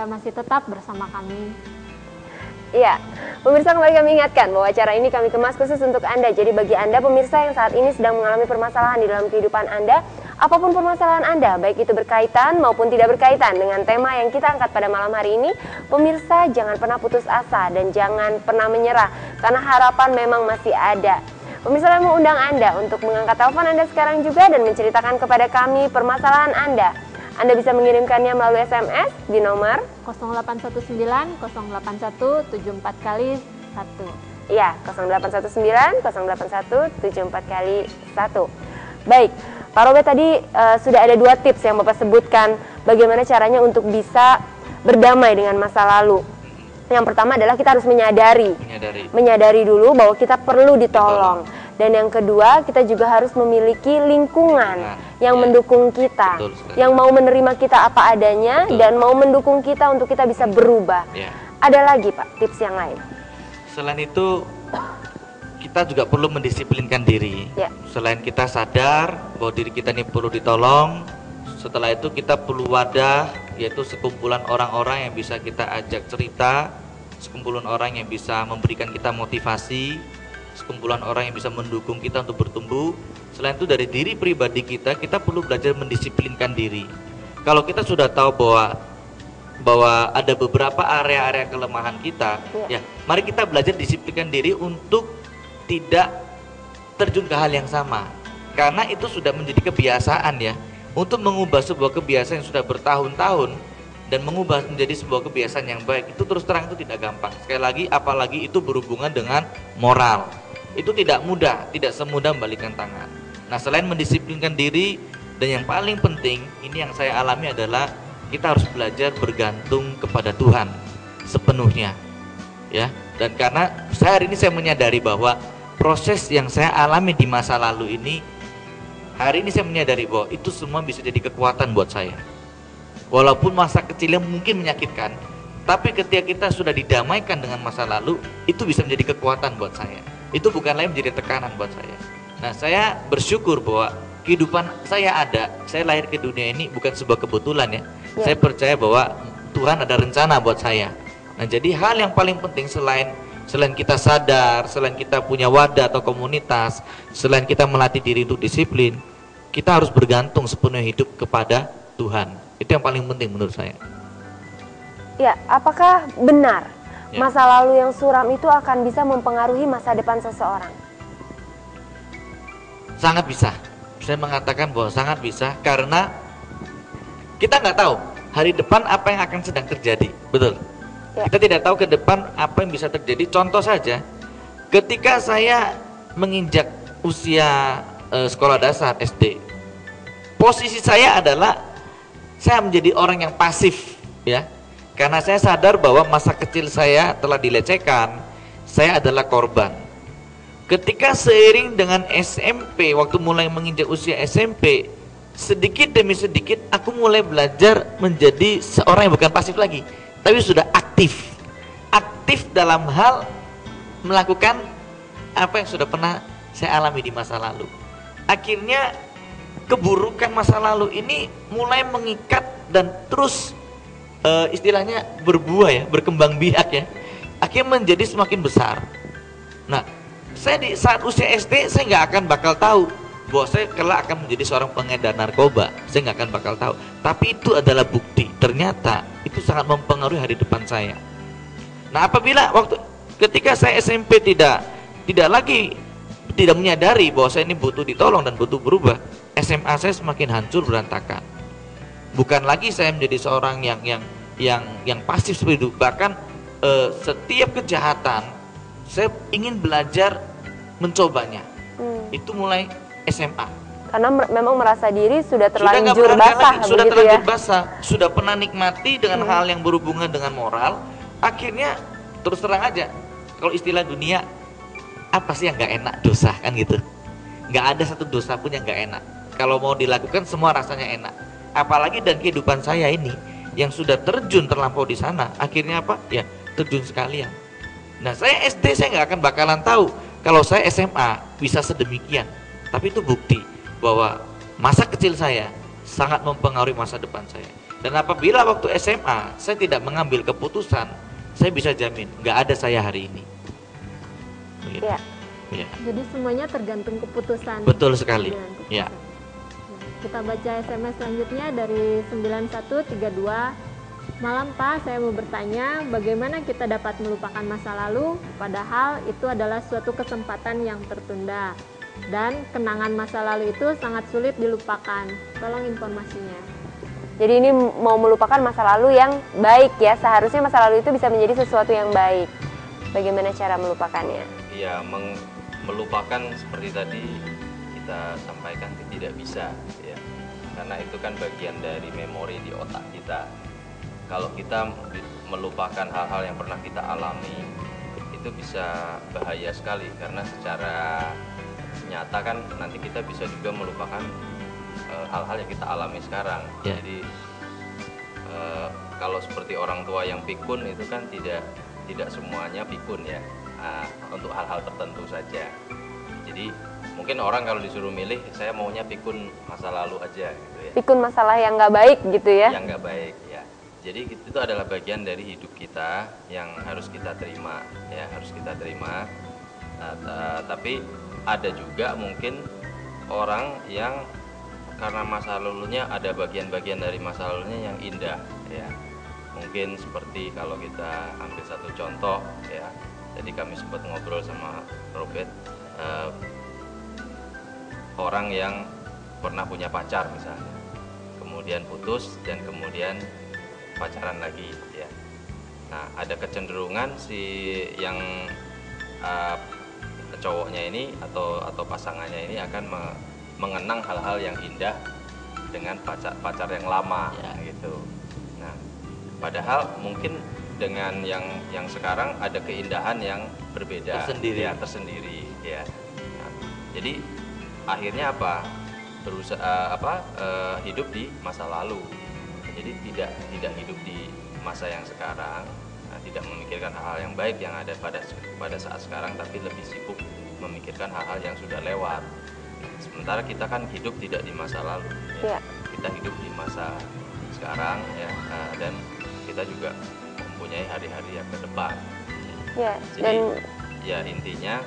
masih tetap bersama kami. Iya, pemirsa, kembali kami ingatkan bahwa acara ini kami kemas khusus untuk Anda. Jadi bagi Anda pemirsa yang saat ini sedang mengalami permasalahan di dalam kehidupan Anda, apapun permasalahan Anda, baik itu berkaitan maupun tidak berkaitan dengan tema yang kita angkat pada malam hari ini, pemirsa jangan pernah putus asa dan jangan pernah menyerah, karena harapan memang masih ada. Pemirsa, kami mengundang Anda untuk mengangkat telepon Anda sekarang juga dan menceritakan kepada kami permasalahan Anda. Anda bisa mengirimkannya melalui SMS di nomor 0819 081 74 kali 1. Iya, 0819 081 74 kali 1. Baik, Pak Robert, tadi sudah ada 2 tips yang Bapak sebutkan bagaimana caranya untuk bisa berdamai dengan masa lalu. Yang pertama adalah kita harus menyadari dulu bahwa kita perlu ditolong. Dan yang kedua, kita juga harus memiliki lingkungan yang mendukung kita, yang mau menerima kita apa adanya, dan mau mendukung kita untuk kita bisa berubah. Ada lagi, Pak, tips yang lain? Selain itu, kita juga perlu mendisiplinkan diri. Selain kita sadar bahwa diri kita ini perlu ditolong, setelah itu kita perlu wadah, yaitu sekumpulan orang-orang yang bisa kita ajak cerita, sekumpulan orang yang bisa memberikan kita motivasi, sekumpulan orang yang bisa mendukung kita untuk bertumbuh. Selain itu, dari diri pribadi kita perlu belajar mendisiplinkan diri. Kalau kita sudah tahu bahwa ada beberapa area-area kelemahan kita, ya mari kita belajar disiplinkan diri untuk tidak terjun ke hal yang sama. Karena itu sudah menjadi kebiasaan ya. Untuk mengubah sebuah kebiasaan yang sudah bertahun-tahun dan mengubah menjadi sebuah kebiasaan yang baik, itu terus terang itu tidak gampang. Sekali lagi, apalagi itu berhubungan dengan moral. Itu tidak mudah, tidak semudah membalikkan tangan. Nah, selain mendisiplinkan diri, dan yang paling penting, ini yang saya alami adalah kita harus belajar bergantung kepada Tuhan sepenuhnya. Ya, dan karena hari ini saya menyadari bahwa proses yang saya alami di masa lalu ini, hari ini saya menyadari bahwa itu semua bisa jadi kekuatan buat saya. Walaupun masa kecilnya mungkin menyakitkan, tapi ketika kita sudah didamaikan dengan masa lalu, itu bisa menjadi kekuatan buat saya. Itu bukan lagi menjadi tekanan buat saya. Nah, saya bersyukur bahwa kehidupan saya ada. Saya lahir ke dunia ini bukan sebuah kebetulan ya. Saya percaya bahwa Tuhan ada rencana buat saya. Nah, jadi hal yang paling penting selain kita sadar, selain kita punya wadah atau komunitas, selain kita melatih diri untuk disiplin, kita harus bergantung sepenuhnya hidup kepada Tuhan. Itu yang paling penting menurut saya. Ya, apakah benar masa lalu yang suram itu akan bisa mempengaruhi masa depan seseorang? Sangat bisa. Saya mengatakan bahwa sangat bisa, karena kita nggak tahu hari depan apa yang akan sedang terjadi. Betul. Kita tidak tahu ke depan apa yang bisa terjadi. Contoh saja, ketika saya menginjak usia sekolah dasar SD, posisi saya adalah saya menjadi orang yang pasif, ya. Karena saya sadar bahwa masa kecil saya telah dilecehkan, saya adalah korban. Ketika seiring dengan SMP, waktu mulai menginjak usia SMP, sedikit demi sedikit aku mulai belajar menjadi seorang yang bukan pasif lagi, tapi sudah aktif. Aktif dalam hal melakukan apa yang sudah pernah saya alami di masa lalu. Akhirnya keburukan masa lalu ini mulai mengikat dan terus istilahnya berbuah ya, berkembang biak ya, akhirnya menjadi semakin besar. Nah, saya di saat usia SD saya nggak akan bakal tahu bahwa saya kelak akan menjadi seorang pengedar narkoba, saya nggak akan bakal tahu. Tapi itu adalah bukti, ternyata itu sangat mempengaruhi hari depan saya. Nah, apabila ketika saya SMP tidak menyadari bahwa saya ini butuh ditolong dan butuh berubah, SMA saya semakin hancur berantakan. Bukan lagi saya menjadi seorang yang pasif seperti itu. Bahkan setiap kejahatan saya ingin belajar mencobanya. Itu mulai SMA. Karena memang merasa diri sudah terlanjur basah, sudah terlanjur basah, sudah pernah nikmati dengan hal yang berhubungan dengan moral. Akhirnya terus terang aja, kalau istilah dunia, apa sih yang nggak enak? Dosa kan gitu. Nggak ada satu dosa pun yang nggak enak. Kalau mau dilakukan semua rasanya enak. Apalagi dan kehidupan saya ini yang sudah terjun terlampau di sana, akhirnya apa? Ya terjun sekalian. Nah, saya SD saya nggak akan bakalan tahu kalau saya SMA bisa sedemikian. Tapi itu bukti bahwa masa kecil saya sangat mempengaruhi masa depan saya. Dan apabila waktu SMA saya tidak mengambil keputusan, saya bisa jamin nggak ada saya hari ini. Begitu. Ya. Ya. Jadi semuanya tergantung keputusan. Betul sekali. Dengan keputusan. Ya. Nah, kita baca SMS selanjutnya dari 9132. Malam Pak, saya mau bertanya bagaimana kita dapat melupakan masa lalu padahal itu adalah suatu kesempatan yang tertunda dan kenangan masa lalu itu sangat sulit dilupakan. Tolong informasinya. Jadi ini mau melupakan masa lalu yang baik ya, seharusnya masa lalu itu bisa menjadi sesuatu yang baik. Bagaimana cara melupakannya? Ya, melupakan seperti tadi kita sampaikan tidak bisa ya. Karena itu kan bagian dari memori di otak kita. Kalau kita melupakan hal-hal yang pernah kita alami, itu bisa bahaya sekali karena secara nyata kan nanti kita bisa juga melupakan hal-hal yang kita alami sekarang. Ya. Jadi kalau seperti orang tua yang pikun itu kan tidak semuanya pikun ya, untuk hal-hal tertentu saja. Jadi mungkin orang kalau disuruh milih, saya maunya pikun masa lalu aja gitu ya. Pikun masalah yang nggak baik gitu ya? Yang nggak baik ya. Jadi itu adalah bagian dari hidup kita yang harus kita terima ya, harus kita terima. Tapi ada juga mungkin orang yang karena masa lalunya ada bagian-bagian dari masa lalunya yang indah ya. Mungkin seperti kalau kita ambil satu contoh ya. Jadi kami sempat ngobrol sama Robert, orang yang pernah punya pacar misalnya, kemudian putus dan kemudian pacaran lagi ya. Nah, ada kecenderungan si yang cowoknya ini atau pasangannya ini akan mengenang hal-hal yang indah dengan pacar yang lama ya, gitu. Nah, padahal mungkin dengan yang sekarang ada keindahan yang berbeda tersendiri ya. Nah, jadi akhirnya apa? Hidup di masa lalu. Jadi tidak hidup di masa yang sekarang, tidak memikirkan hal-hal yang baik yang ada pada saat sekarang, tapi lebih sibuk memikirkan hal-hal yang sudah lewat. Sementara kita kan hidup tidak di masa lalu, ya. Kita hidup di masa sekarang ya, dan kita juga mempunyai hari-hari yang ke depan. Ya, jadi ya intinya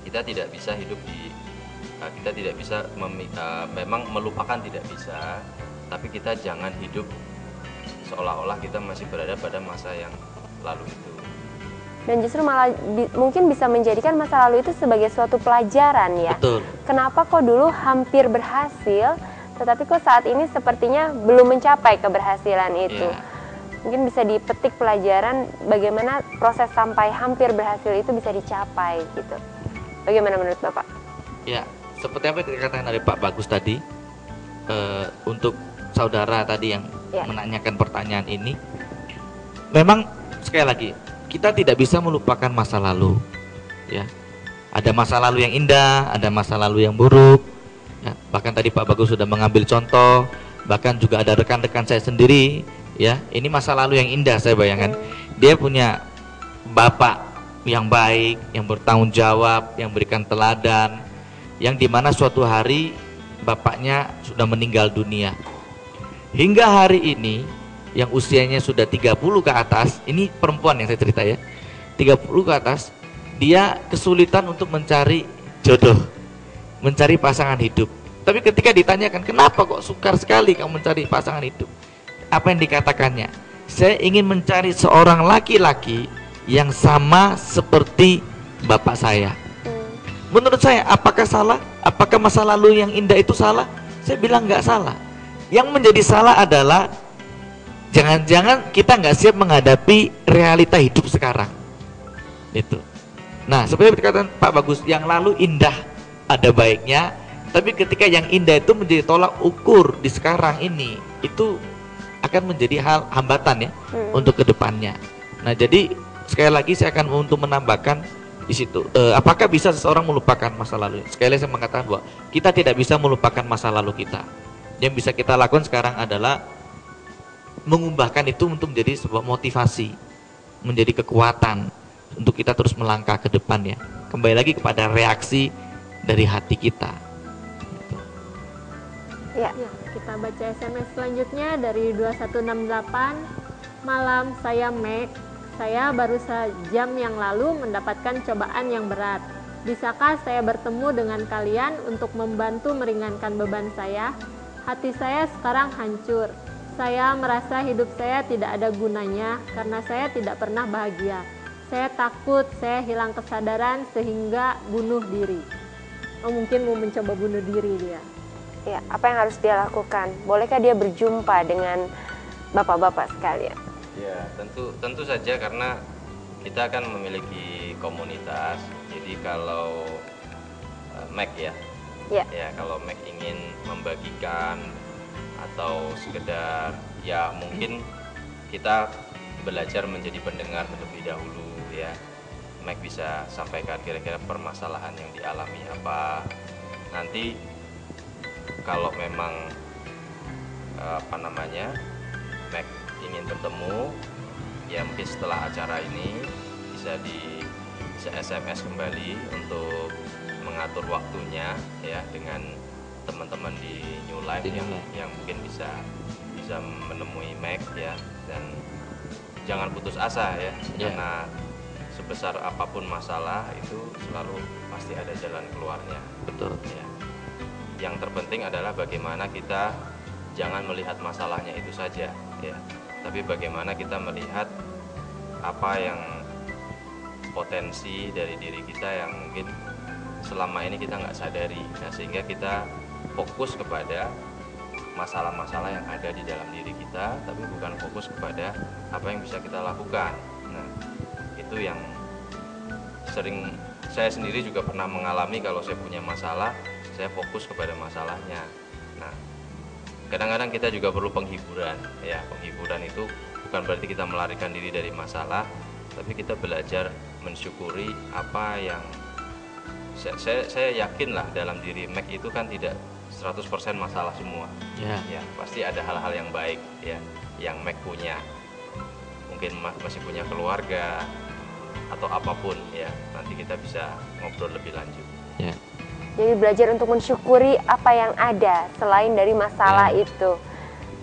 kita tidak bisa hidup di kita tidak bisa memang melupakan tidak bisa. Tapi kita jangan hidup seolah-olah kita masih berada pada masa yang lalu itu. Dan justru malah mungkin bisa menjadikan masa lalu itu sebagai suatu pelajaran ya. Betul. Kenapa kok dulu hampir berhasil, tetapi kok saat ini sepertinya belum mencapai keberhasilan itu. Ya. Mungkin bisa dipetik pelajaran bagaimana proses sampai hampir berhasil itu bisa dicapai gitu. Bagaimana menurut Bapak? Ya, seperti apa yang dikatakan oleh Pak Bagus tadi, untuk saudara tadi yang menanyakan pertanyaan ini, memang sekali lagi kita tidak bisa melupakan masa lalu ya. Ada masa lalu yang indah, ada masa lalu yang buruk ya. Bahkan tadi Pak Bagus sudah mengambil contoh, bahkan juga ada rekan-rekan saya sendiri ya. Ini masa lalu yang indah, saya bayangkan dia punya bapak yang baik, yang bertanggung jawab, yang berikan teladan, yang dimana suatu hari bapaknya sudah meninggal dunia. Hingga hari ini yang usianya sudah 30 ke atas, ini perempuan yang saya cerita ya, 30 ke atas, dia kesulitan untuk mencari jodoh, mencari pasangan hidup. Tapi ketika ditanyakan, kenapa kok sukar sekali kamu mencari pasangan hidup? Apa yang dikatakannya? Saya ingin mencari seorang laki-laki yang sama seperti bapak saya. Menurut saya, apakah salah? Apakah masa lalu yang indah itu salah? Saya bilang nggak salah. Yang menjadi salah adalah jangan-jangan kita nggak siap menghadapi realita hidup sekarang. Itu. Nah, seperti dikatakan Pak Bagus, yang lalu indah ada baiknya, tapi ketika yang indah itu menjadi tolak ukur di sekarang ini, itu akan menjadi hal hambatan ya untuk kedepannya. Nah, jadi sekali lagi saya akan untuk menambahkan di situ, apakah bisa seseorang melupakan masa lalu? Sekali lagi saya mengatakan bahwa kita tidak bisa melupakan masa lalu kita. Yang bisa kita lakukan sekarang adalah mengubahkan itu untuk menjadi sebuah motivasi, menjadi kekuatan untuk kita terus melangkah ke depan ya. Kembali lagi kepada reaksi dari hati kita. Ya. Ya, kita baca SMS selanjutnya dari 2168. Malam, saya Mac. Saya baru sejam yang lalu mendapatkan cobaan yang berat. Bisakah saya bertemu dengan kalian untuk membantu meringankan beban saya? Hati saya sekarang hancur. Saya merasa hidup saya tidak ada gunanya karena saya tidak pernah bahagia. Saya takut saya hilang kesadaran sehingga bunuh diri. Oh, mungkin mau mencoba bunuh diri dia. Ya, apa yang harus dia lakukan? Bolehkah dia berjumpa dengan bapak-bapak sekalian? Ya, tentu saja, karena kita akan memiliki komunitas. Jadi kalau Mac ya, kalau Mac ingin membagikan atau sekedar ya mungkin kita belajar menjadi pendengar terlebih dahulu ya. Mac bisa sampaikan kira-kira permasalahan yang dialami apa. Nanti kalau memang Mac ingin bertemu, ya mungkin setelah acara ini bisa SMS kembali untuk mengatur waktunya ya dengan teman-teman di New Life yang mungkin bisa menemui Mac ya. Dan jangan putus asa ya, karena sebesar apapun masalah itu selalu pasti ada jalan keluarnya. Betul ya. Yang terpenting adalah bagaimana kita jangan melihat masalahnya itu saja ya, tapi bagaimana kita melihat apa yang potensi dari diri kita yang mungkin selama ini kita nggak sadari. Nah, sehingga kita fokus kepada masalah-masalah yang ada di dalam diri kita, tapi bukan fokus kepada apa yang bisa kita lakukan. Nah, itu yang sering saya sendiri juga pernah mengalami. Kalau saya punya masalah, saya fokus kepada masalahnya. Nah, kadang-kadang kita juga perlu penghiburan ya. Penghiburan itu bukan berarti kita melarikan diri dari masalah, tapi kita belajar mensyukuri apa yang saya yakin lah dalam diri Mac itu kan tidak 100% masalah semua. Ya, pasti ada hal-hal yang baik ya yang Mac punya. Mungkin masih punya keluarga atau apapun ya. Nanti kita bisa ngobrol lebih lanjut. Ya. Jadi belajar untuk mensyukuri apa yang ada selain dari masalah itu.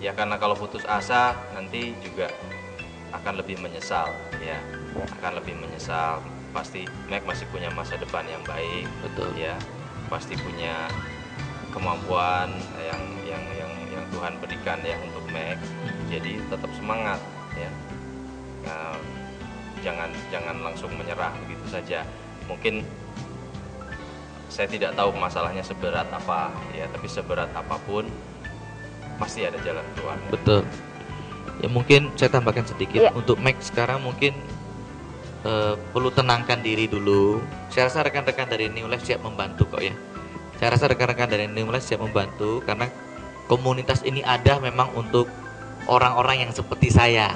Ya, karena kalau putus asa nanti juga akan lebih menyesal ya. Akan lebih menyesal. Pasti Mac masih punya masa depan yang baik. Betul ya. Pasti punya kemampuan yang Tuhan berikan ya untuk Mac. Jadi tetap semangat ya. Nah, jangan langsung menyerah begitu saja. Mungkin saya tidak tahu masalahnya seberat apa ya, tapi seberat apapun pasti ada jalan keluar. Betul. Ya mungkin saya tambahkan sedikit untuk Mac sekarang mungkin perlu tenangkan diri dulu. Saya rasa rekan-rekan dari New Life siap membantu kok ya. Saya rasa rekan-rekan dari New Life siap membantu karena komunitas ini ada memang untuk orang-orang yang seperti saya,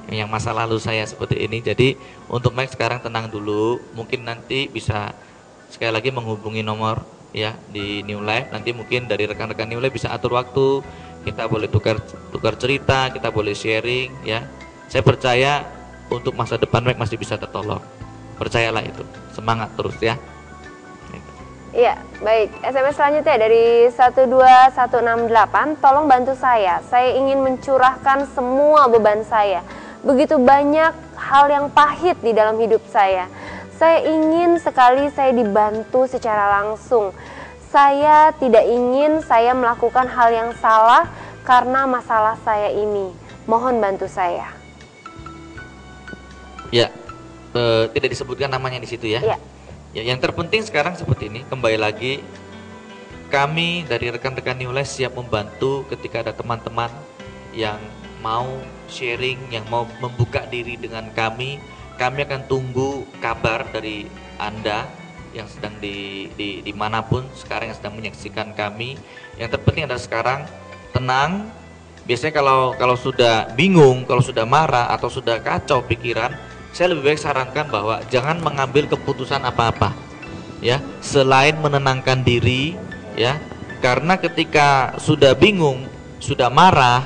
yang masa lalu saya seperti ini. Jadi untuk Mac sekarang tenang dulu. Mungkin nanti bisa sekali lagi menghubungi nomor ya di New Life. Nanti mungkin dari rekan-rekan New Life bisa atur waktu. Kita boleh tukar cerita, kita boleh sharing ya. Saya percaya untuk masa depan Mac masih bisa tertolong. Percayalah itu. Semangat terus ya. Iya, baik. SMS selanjutnya dari 12168. Tolong bantu saya. Saya ingin mencurahkan semua beban saya. Begitu banyak hal yang pahit di dalam hidup saya. Saya ingin sekali saya dibantu secara langsung. Saya tidak ingin saya melakukan hal yang salah karena masalah saya ini. Mohon bantu saya. Ya, tidak disebutkan namanya di situ ya. Ya, yang terpenting sekarang seperti ini, kembali lagi kami dari rekan-rekan New Life siap membantu ketika ada teman-teman yang mau sharing, yang mau membuka diri dengan kami. Kami akan tunggu kabar dari Anda yang sedang dimanapun sekarang yang sedang menyaksikan kami. Yang terpenting adalah sekarang tenang. Biasanya kalau sudah bingung, kalau sudah marah atau sudah kacau pikiran, saya lebih baik sarankan bahwa jangan mengambil keputusan apa-apa ya, selain menenangkan diri ya. Karena ketika sudah bingung, sudah marah,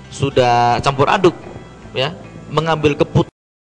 sudah campur aduk ya, mengambil keputusan